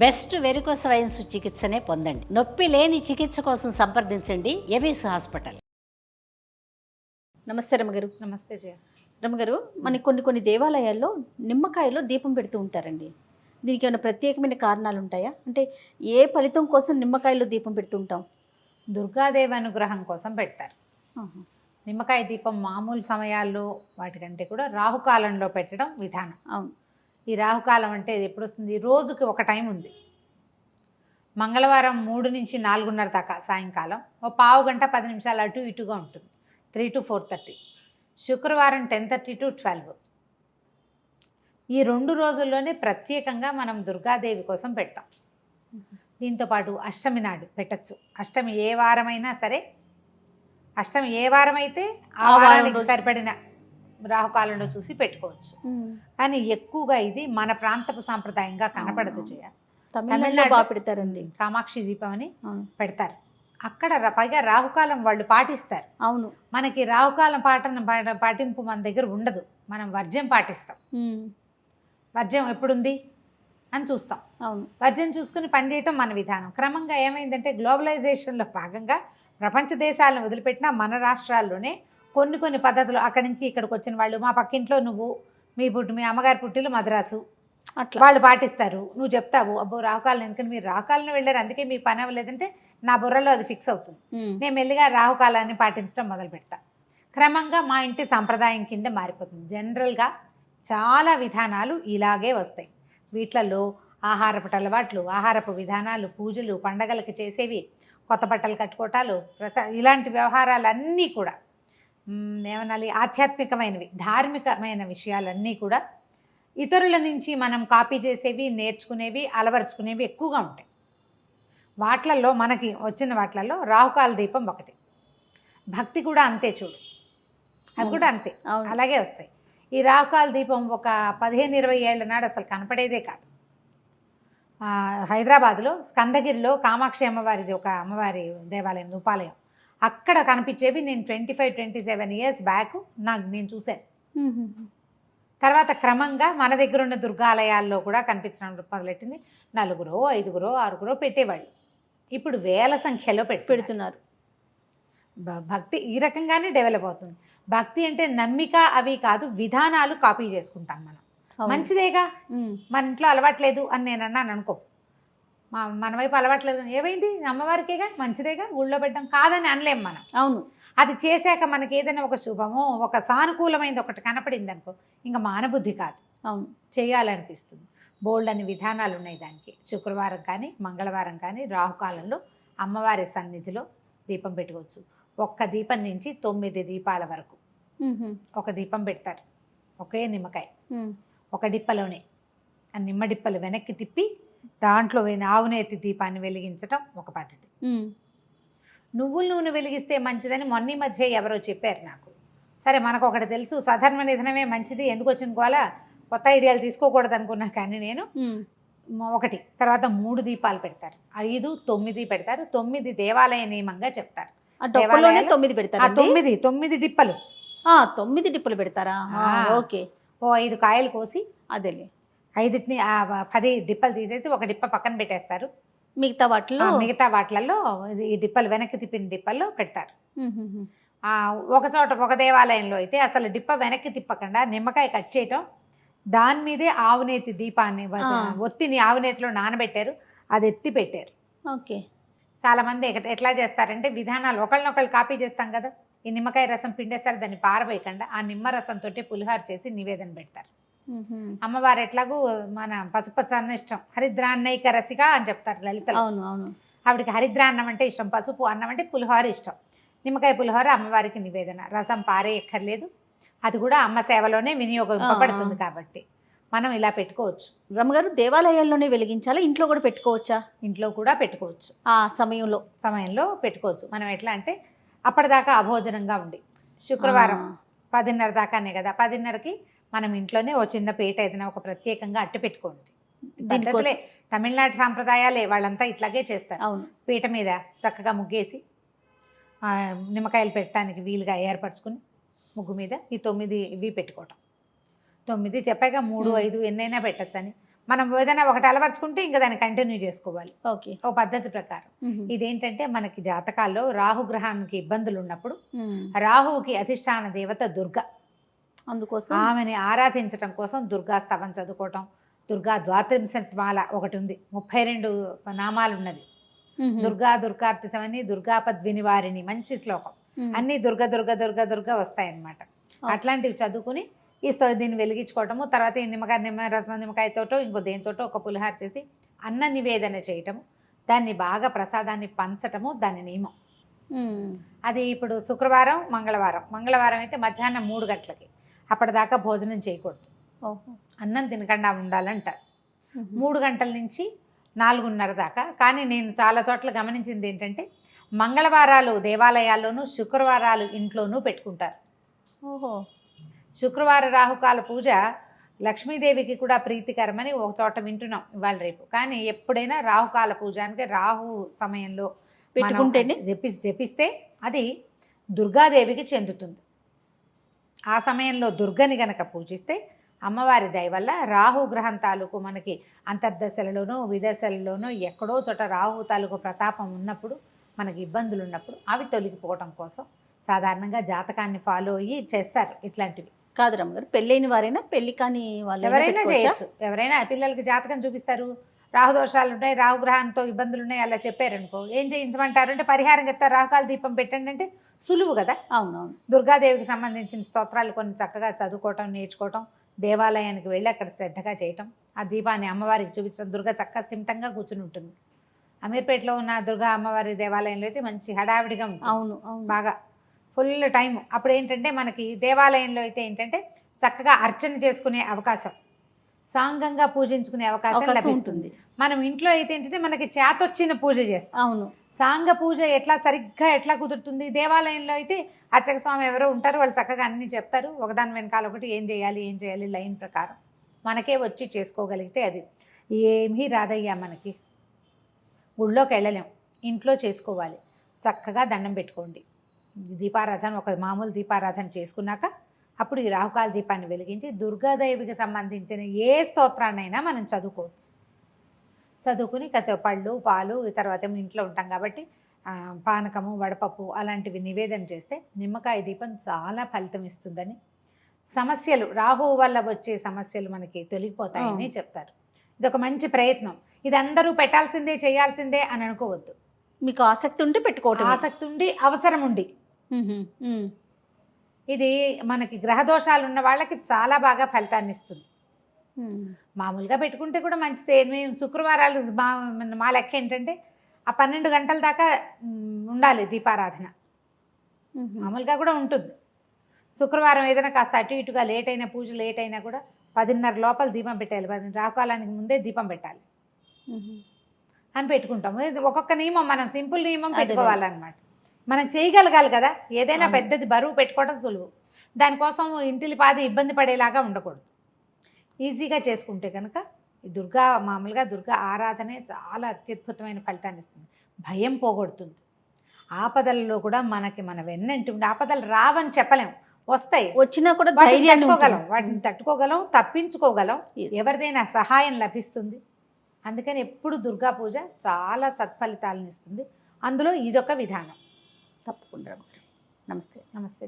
Best varicose veins చికిత్సనే పొందండి. నొప్పి లేని చికిత్స కోసం సంప్రదించండి ఎవిస్ హాస్పిటల్. నమస్తే రమగారు. నమస్తే జయ. రమగారు, మనకి కొన్ని దేవాలయాల్లో నిమ్మకాయలో దీపం పెడుతూ ఉంటారండి. దీనికి ఏమైనా ప్రత్యేకమైన కారణాలు ఉంటాయా? అంటే ఏ ఫలితం కోసం నిమ్మకాయలో దీపం పెడుతూ ఉంటాం? దుర్గాదేవి అనుగ్రహం కోసం పెడతారు. నిమ్మకాయ దీపం మామూలు సమయాల్లో వాటికంటే కూడా రాహుకాలంలో పెట్టడం విధానం. అవును. ఈ రాహుకాలం అంటే ఎప్పుడు వస్తుంది? రోజుకి ఒక టైం ఉంది. మంగళవారం 3 నుంచి 4:30 దాకా సాయంకాలం, ఓ పావు గంట 10 నిమిషాలు అటు ఇటుగా ఉంటుంది, 3 to 4:30. శుక్రవారం 10:30 to 12. ఈ 2 రోజుల్లోనే ప్రత్యేకంగా మనం దుర్గాదేవి కోసం పెడతాం. దీంతోపాటు అష్టమి నాడు పెట్టచ్చు. అష్టమి ఏ వారమైనా సరే, అష్టమి ఏ వారమైతే ఆ వారానికి సరిపడిన రాహుకాలంలో చూసి పెట్టుకోవచ్చు. కానీ ఎక్కువగా ఇది మన ప్రాంతపు సాంప్రదాయంగా కనపడదు. తమిళనాడులో బాగా పెడతారండి. కామాక్షి దీపం అని పెడతారు. అక్కడ పైగా రాహుకాలం వాళ్ళు పాటిస్తారు. అవును. మనకి రాహుకాలం పాటింపు మన దగ్గర ఉండదు. మనం వర్జ్యం పాటిస్తాం. వర్జ్యం ఎప్పుడుంది అని చూస్తాం. అవును. వర్జ్యం చూసుకుని పనిచేయటం మన విధానం. క్రమంగా ఏమైందంటే గ్లోబలైజేషన్లో భాగంగా ప్రపంచ దేశాలను వదిలిపెట్టినా మన రాష్ట్రాల్లోనే కొన్ని పద్ధతులు, అక్కడి నుంచి ఇక్కడికి వచ్చిన వాళ్ళు, మా పక్కింట్లో నువ్వు మీ అమ్మగారి పుట్టిలు మద్రాసు, అట్లా వాళ్ళు పాటిస్తారు. నువ్వు చెప్తావు, అబ్బో రాహుకాలం, ఎందుకంటే మీరు రాహుకాలను వెళ్ళారు అందుకే మీ పని అవ్వలేదంటే నా బుర్రలో అది ఫిక్స్ అవుతుంది. నేను మెల్లిగా రాహుకాలాన్ని పాటించడం మొదలు పెడతా. క్రమంగా మా ఇంటి సంప్రదాయం కింద మారిపోతుంది. జనరల్గా చాలా విధానాలు ఇలాగే వస్తాయి. వీటిలలో ఆహారపు అలవాట్లు, ఆహారపు విధానాలు, పూజలు, పండగలకు చేసేవి, కొత్త బట్టలు కట్టుకోవటాలు, ఇలాంటి వ్యవహారాలన్నీ కూడా ఏమనాలి, ఆధ్యాత్మికమైనవి, ధార్మికమైన విషయాలన్నీ కూడా ఇతరుల నుంచి మనం కాపీ చేసేవి, నేర్చుకునేవి, అలవరుచుకునేవి ఎక్కువగా ఉంటాయి. వాట్లల్లో మనకి వచ్చిన వాట్లలో రాహుకాల దీపం ఒకటి. భక్తి కూడా అంతే చూడు, అవి కూడా అంతే అలాగే వస్తాయి. ఈ రాహుకాల దీపం ఒక 15-20 ఏళ్ల నాడు అసలు కనపడేదే కాదు. హైదరాబాద్లో స్కందగిరిలో కామాక్షి అమ్మవారిది ఒక అమ్మవారి దేవాలయం, ఉపాలయం, అక్కడ కనిపించేవి నేను 25-27 years బ్యాక్ నేను చూశాను. తర్వాత క్రమంగా మన దగ్గర ఉన్న దుర్గాలయాల్లో కూడా కనిపించడం మొదలెట్టింది. 4, 5, 6 పెట్టేవాళ్ళు. ఇప్పుడు వేల సంఖ్యలో పెడుతున్నారు. భక్తి ఈ రకంగానే డెవలప్ అవుతుంది. భక్తి అంటే నమ్మిక అవి కాదు, విధానాలు కాపీ చేసుకుంటాం మనం. మంచిదేగా, మన ఇంట్లో అలవాట్లేదు అని నేను అన్నాను అనుకో, మన వైపు అలవాట్లేదు, ఏమైంది అమ్మవారికేగా, మంచిదేగా, ఊళ్ళో పెట్టడం కాదని అనలేం మనం. అవును. అది చేశాక మనకి ఏదైనా ఒక శుభమో ఒక సానుకూలమైనది ఒకటి కనపడింది అనుకో, ఇంకా మానబుద్ధి కాదు, అవును, చేయాలనిపిస్తుంది. బోల్డ్ అని విధానాలు ఉన్నాయి దానికి. శుక్రవారం కానీ మంగళవారం కానీ రాహుకాలంలో అమ్మవారి సన్నిధిలో దీపం పెట్టుకోవచ్చు. ఒక్క దీపం నుంచి 9 దీపాల వరకు ఒక దీపం పెడతారు. ఒకే నిమ్మకాయ ఒక డిప్పలోనే. ఆ నిమ్మ డిప్పలు వెనక్కి తిప్పి దాంట్లో ఆవునేతి దీపాన్ని వెలిగించటం ఒక పద్ధతి. నువ్వుల నూనె వెలిగిస్తే మంచిదని మొన్న మధ్య ఎవరో చెప్పారు నాకు. సరే, మనకు ఒకటి తెలుసు, స్వధర్మ నిధనమే మంచిది, ఎందుకు వచ్చిన గోల, కొత్త ఐడియాలు తీసుకోకూడదు అనుకున్నా. కానీ నేను ఒకటి తర్వాత 3 దీపాలు పెడతారు, 5, 9 పెడతారు. 9 దేవాలయ నియమంగా చెప్తారు. 9 పెడతారు. 9 డిప్పలు. 9 డిప్పలు పెడతారా? ఓకే. ఓ 5 కాయలు కోసి అదేలే 5ని 10 డిప్పలు తీసేసి ఒక డిప్ప పక్కన పెట్టేస్తారు. మిగతా వాటిలలో ఈ డిప్పలు వెనక్కి తిప్పిన డిప్పల్లో పెడతారు. ఒక చోట ఒక దేవాలయంలో అయితే అసలు డిప్ప వెనక్కి తిప్పకుండా నిమ్మకాయ కట్ చేయటం, దాని మీదే ఆవునేతి దీపాన్ని ఒత్తిని ఆవునేతిలో నానబెట్టారు, అది ఎత్తి పెట్టారు. ఓకే. చాలామంది ఎట్లా చేస్తారంటే విధానాలు ఒకళ్ళనొకళ్ళు కాపీ చేస్తాం కదా. ఈ నిమ్మకాయ రసం పిండేస్తారు, దాన్ని పారవేయకుండా ఆ నిమ్మ రసంతో పులిహార చేసి నివేదన పెడతారు. అమ్మవారు ఎట్లాగూ మన పసుపచ్చన్న ఇష్టం, హరిద్రాన్నైక రసిగా అని చెప్తారు లలితలో. ఆవిడకి హరిద్రాన్నం అంటే ఇష్టం, పసుపు అన్నం అంటే పులిహోర ఇష్టం. నిమ్మకాయ పులిహోర అమ్మవారికి నివేదన. రసం పారేయక్కర్లేదు, అది కూడా అమ్మ సేవలోనే వినియోగింపబడుతుంది కాబట్టి మనం ఇలా పెట్టుకోవచ్చు. రమ్మగారు, దేవాలయాల్లోనే వెలిగించాలా, ఇంట్లో కూడా పెట్టుకోవచ్చా? ఇంట్లో కూడా పెట్టుకోవచ్చు. ఆ సమయంలో పెట్టుకోవచ్చు. మనం ఎట్లా అంటే అప్పటిదాకా అభోజనంగా ఉండి శుక్రవారం 10:30 దాకానే కదా, 10:30కి మనం ఇంట్లోనే ఓ చిన్న పీట ఏదైనా ఒక ప్రత్యేకంగా అట్టి పెట్టుకోండి. పద్ధతులే, తమిళనాడు సాంప్రదాయాలే, వాళ్ళంతా ఇట్లాగే చేస్తారు. అవును. పీట మీద చక్కగా ముగ్గేసి నిమ్మకాయలు పెట్టడానికి వీలుగా ఏర్పరచుకుని ముగ్గు మీద ఈ 9 ఇవి పెట్టుకోవటం. 9 చెప్పాక 3, 5 ఎన్నైనా పెట్టచ్చని మనం ఏదైనా ఒకటి అలవర్చుకుంటే ఇంకా దాన్ని కంటిన్యూ చేసుకోవాలి ఓకే. ఓ పద్ధతి ప్రకారం. ఇదేంటంటే మనకి జాతకాల్లో రాహుగ్రహానికి ఇబ్బందులు ఉన్నప్పుడు రాహువుకి అధిష్టాన దేవత దుర్గ, అందుకోసం ఆమెని ఆరాధించడం కోసం దుర్గా స్తవం చదువుకోవటం. దుర్గా ద్వాత్రింశమాల ఒకటి ఉంది, 32 నామాలు ఉన్నది. దుర్గా దుర్గార్తిసమని దుర్గాపద్వినివారిణి, మంచి శ్లోకం. అన్నీ దుర్గ దుర్గ దుర్గ దుర్గ వస్తాయన్నమాట. అట్లాంటివి చదువుకుని దీన్ని వెలిగించుకోవటము. తర్వాత ఈ నిమ్మకాయతోటో ఇంకో దేనితోటో ఒక పులిహార చేసి అన్న నివేదన చేయటము, దాన్ని బాగా ప్రసాదాన్ని పంచటము దాని నియమం. అది ఇప్పుడు శుక్రవారం మంగళవారం అయితే మధ్యాహ్నం 3 గంటలకి, అప్పటిదాకా భోజనం చేయకూడదు, అన్నం తినకుండా ఉండాలంటారు. 3 గంటల నుంచి 4:30 దాకా. కానీ నేను చాలా చోట్ల గమనించింది ఏంటంటే మంగళవారాలు దేవాలయాల్లోనూ, శుక్రవారాలు ఇంట్లోనూ పెట్టుకుంటారు. ఓహో. శుక్రవార రాహుకాల పూజ లక్ష్మీదేవికి కూడా ప్రీతికరమని ఒక చోట వింటున్నాం ఇవాళ రేపు. కానీ ఎప్పుడైనా రాహుకాల పూజ అంటే రాహు సమయంలో పెట్టుకుంటేనే జపిస్తే అది దుర్గాదేవికి చెందుతుంది. ఆ సమయంలో దుర్గని గనక పూజిస్తే అమ్మవారి దయ వల్ల రాహు గ్రహం తాలూకు మనకి అంతర్దశలలోనూ విదశలలోనూ ఎక్కడో చోట రాహు తాలూకు ప్రతాపం ఉన్నప్పుడు, మనకి ఇబ్బందులు ఉన్నప్పుడు అవి తొలగిపోవటం కోసం సాధారణంగా జాతకాన్ని ఫాలో అయ్యి చేస్తారు ఇట్లాంటివి. కాదు రమ్మగారు, పెళ్ళైన వారైనా పెళ్లి కాని వాళ్ళు ఎవరైనా చేయొచ్చు. ఎవరైనా పిల్లలకి జాతకం చూపిస్తారు, రాహుదోషాలు ఉంటాయి, రాహుగ్రహంతో ఇబ్బందులు ఉన్నాయి, అలా చెప్పారనుకో ఏం చేయించమంటారు అంటే పరిహారం చెప్తారు, రాహుకాల దీపం పెట్టండి అంటే సులువు కదా. అవునవును. దుర్గాదేవికి సంబంధించిన స్తోత్రాలు కొన్ని చక్కగా చదువుకోవటం, నేర్చుకోవటం, దేవాలయానికి వెళ్ళి అక్కడ శ్రద్ధగా చేయటం, ఆ దీపాన్ని అమ్మవారికి చూపించడం. దుర్గ చక్కగా స్థిమితంగా కూర్చుని ఉంటుంది. అమీర్పేటలో ఉన్న దుర్గా అమ్మవారి దేవాలయంలో అయితే మంచి హడావిడిగా ఉంటుంది. అవును అవును. బాగా ఫుల్ టైం. అప్పుడు ఏంటంటే మనకి దేవాలయంలో అయితే ఏంటంటే చక్కగా అర్చన చేసుకునే అవకాశం, సాంగంగా పూజించుకునే అవకాశం లభిస్తుంది. మనం ఇంట్లో అయితే ఏంటంటే మనకి చేతొచ్చిన పూజ చేస్తాం. అవును. సాంగ పూజ సరిగ్గా ఎట్లా కుదురుతుంది? దేవాలయంలో అయితే అర్చక స్వామి ఎవరో ఉంటారు, వాళ్ళు చక్కగా అన్నీ చెప్తారు, ఒకదాని వెనకాల ఒకటి ఏం చేయాలి లైన్ ప్రకారం మనకే వచ్చి చేసుకోగలిగితే అది ఏమీ రాదయ్యా. మనకి గుళ్ళోకి వెళ్ళలేం, ఇంట్లో చేసుకోవాలి. చక్కగా దండం పెట్టుకోండి, దీపారాధన ఒక మామూలు దీపారాధన చేసుకున్నాక అప్పుడు ఈ రాహుకాల దీపాన్ని వెలిగించి దుర్గాదేవికి సంబంధించిన ఏ స్తోత్రాన్నైనా మనం చదువుకోవచ్చు. చదువుకుని పళ్ళు పాలు, తర్వాత ఇంట్లో ఉంటాం కాబట్టి పానకము వడపప్పు అలాంటివి నివేదన చేస్తే నిమ్మకాయ దీపం చాలా ఫలితం ఇస్తుందని, సమస్యలు రాహువు వల్ల వచ్చే సమస్యలు మనకి తొలగిపోతాయని చెప్తారు. ఇది ఒక మంచి ప్రయత్నం. ఇది అందరూ పెట్టాల్సిందే చేయాల్సిందే అని అనుకోవద్దు. మీకు ఆసక్తి ఉంటే పెట్టుకోవటం, ఆసక్తి ఉండి అవసరం ఉండి. ఇది మనకి గ్రహదోషాలు ఉన్న వాళ్ళకి చాలా బాగా ఫలితాన్ని ఇస్తుంది. మామూలుగా పెట్టుకుంటే కూడా మంచిదే. మేము శుక్రవారాలు మా లెక్క ఏంటంటే ఆ 12 గంటల దాకా ఉండాలి దీపారాధన. మామూలుగా కూడా ఉంటుంది. శుక్రవారం ఏదైనా కాస్త అటు ఇటుగా లేట్ అయినా, పూజ లేట్ అయినా కూడా 10:30 లోపల దీపం పెట్టాలి, రాకాలానికి ముందే దీపం పెట్టాలి అని పెట్టుకుంటాము. ఒక్కొక్క నియమం, మనం సింపుల్ నియమం పెట్టుకోవాలన్నమాట. మనం చేయగలగాలి కదా. ఏదైనా పెద్దది బరువు పెట్టుకోవడం సులువు, దానికోసం ఇంటిలి పాది ఇబ్బంది పడేలాగా ఉండకూడదు. ఈజీగా చేసుకుంటే కనుక మామూలుగా దుర్గా ఆరాధనే చాలా అత్యద్భుతమైన ఫలితాన్ని ఇస్తుంది. భయం పోగొడుతుంది. ఆపదలలో కూడా మన వెన్నంటి ఉండి, ఆపదలు రావని చెప్పలేం, వస్తాయి, వచ్చినా కూడా వాటిని తట్టుకోగలం, తప్పించుకోగలం, ఎవరిదైనా సహాయం లభిస్తుంది. అందుకని ఎప్పుడు దుర్గా పూజ చాలా సత్ఫలితాలను ఇస్తుంది. అందులో ఇదొక విధానం. తప్పకుండా. నమస్తే. నమస్తే.